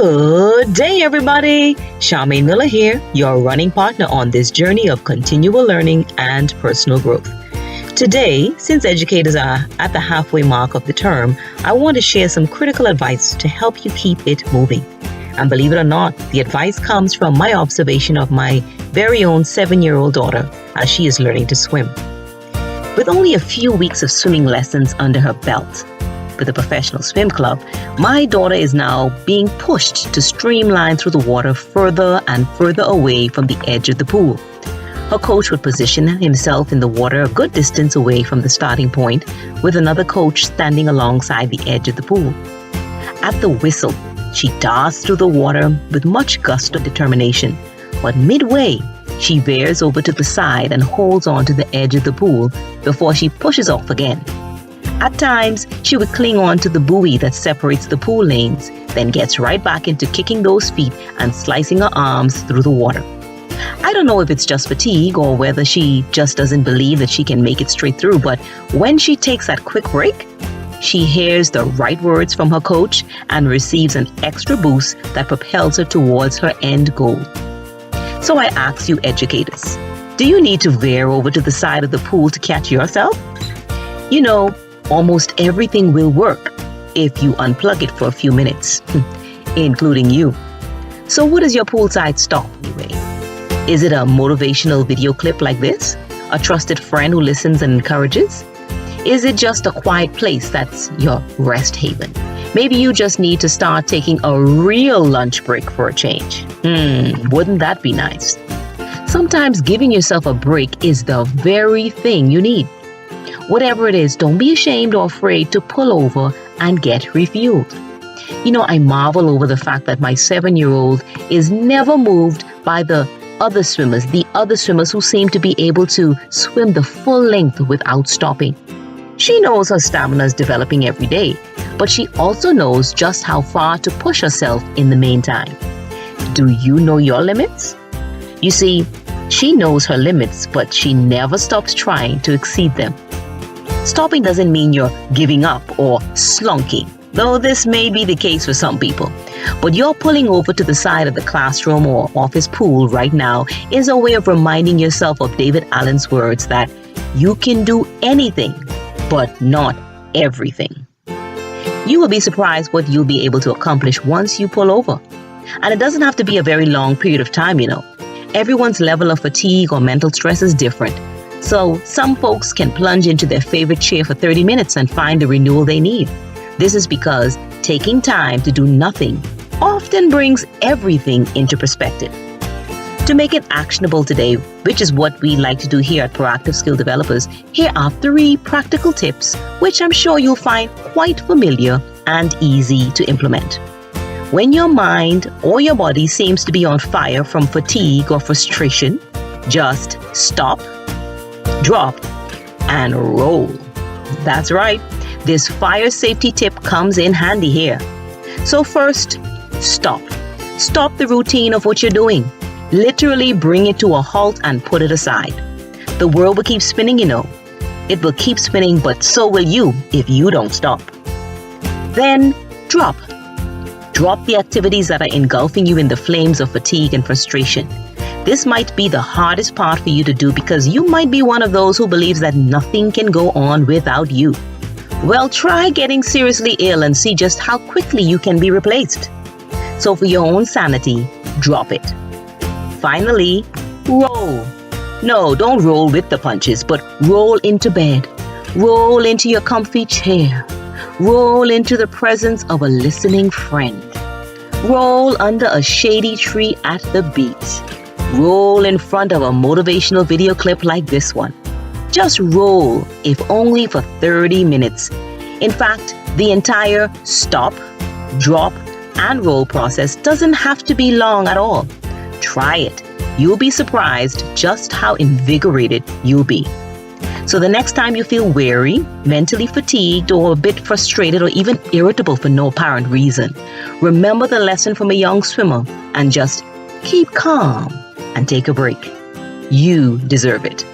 Good day, everybody. Charmaine Miller here, your running partner on this journey of continual learning and personal growth. Today, since educators are at the halfway mark of the term, I want to share some critical advice to help you keep it moving. And believe it or not, the advice comes from my observation of my very own 7-year-old daughter as she is learning to swim. With only a few weeks of swimming lessons under her belt, with a professional swim club, my daughter is now being pushed to streamline through the water further and further away from the edge of the pool. Her coach would position himself in the water a good distance away from the starting point, with another coach standing alongside the edge of the pool. At the whistle, she darts through the water with much gust of determination, but midway, she veers over to the side and holds on to the edge of the pool before she pushes off again. At times, she would cling on to the buoy that separates the pool lanes, then gets right back into kicking those feet and slicing her arms through the water. I don't know if it's just fatigue or whether she just doesn't believe that she can make it straight through, but when she takes that quick break, she hears the right words from her coach and receives an extra boost that propels her towards her end goal. So I ask you educators, do you need to veer over to the side of the pool to catch yourself? You know, almost everything will work if you unplug it for a few minutes, including you. So what is your poolside stop anyway? Is it a motivational video clip like this? A trusted friend who listens and encourages? Is it just a quiet place that's your rest haven? Maybe you just need to start taking a real lunch break for a change. Wouldn't that be nice? Sometimes giving yourself a break is the very thing you need. Whatever it is, don't be ashamed or afraid to pull over and get refueled. You know, I marvel over the fact that my 7-year-old is never moved by the other swimmers who seem to be able to swim the full length without stopping. She knows her stamina is developing every day, but she also knows just how far to push herself in the meantime. Do you know your limits? You see, she knows her limits, but she never stops trying to exceed them. Stopping doesn't mean you're giving up or slunking, though this may be the case for some people. But your pulling over to the side of the classroom or office pool right now is a way of reminding yourself of David Allen's words that you can do anything, but not everything. You will be surprised what you'll be able to accomplish once you pull over. And it doesn't have to be a very long period of time, you know. Everyone's level of fatigue or mental stress is different. So some folks can plunge into their favorite chair for 30 minutes and find the renewal they need. This is because taking time to do nothing often brings everything into perspective. To make it actionable today, which is what we like to do here at Proactive Skill Developers, here are 3 practical tips which I'm sure you'll find quite familiar and easy to implement. When your mind or your body seems to be on fire from fatigue or frustration, just stop, drop, and roll. That's right. This fire safety tip comes in handy here. So first, stop. Stop the routine of what you're doing. Literally bring it to a halt and put it aside. The world will keep spinning, you know. It will keep spinning, but so will you if you don't stop. Then drop. Drop the activities that are engulfing you in the flames of fatigue and frustration. This might be the hardest part for you to do because you might be one of those who believes that nothing can go on without you. Well, try getting seriously ill and see just how quickly you can be replaced. So for your own sanity, drop it. Finally, roll. No, don't roll with the punches, but roll into bed. Roll into your comfy chair. Roll into the presence of a listening friend. Roll under a shady tree at the beach. Roll in front of a motivational video clip like this one. Just roll, if only for 30 minutes. In fact, the entire stop, drop, and roll process doesn't have to be long at all. Try it. You'll be surprised just how invigorated you'll be. So the next time you feel weary, mentally fatigued, or a bit frustrated or even irritable for no apparent reason, remember the lesson from a young swimmer and just keep calm and take a break. You deserve it.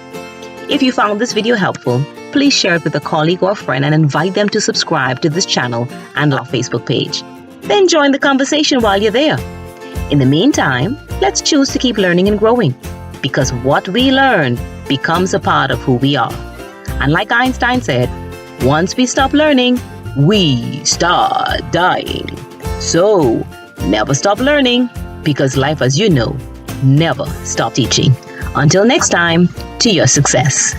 If you found this video helpful, please share it with a colleague or friend and invite them to subscribe to this channel and our Facebook page. then join the conversation while you're there. In the meantime, let's choose to keep learning and growing, because what we learn becomes a part of who we are. And like Einstein said, once we stop learning, we start dying. So, never stop learning, because life, as you know, never stop teaching. Until next time, to your success.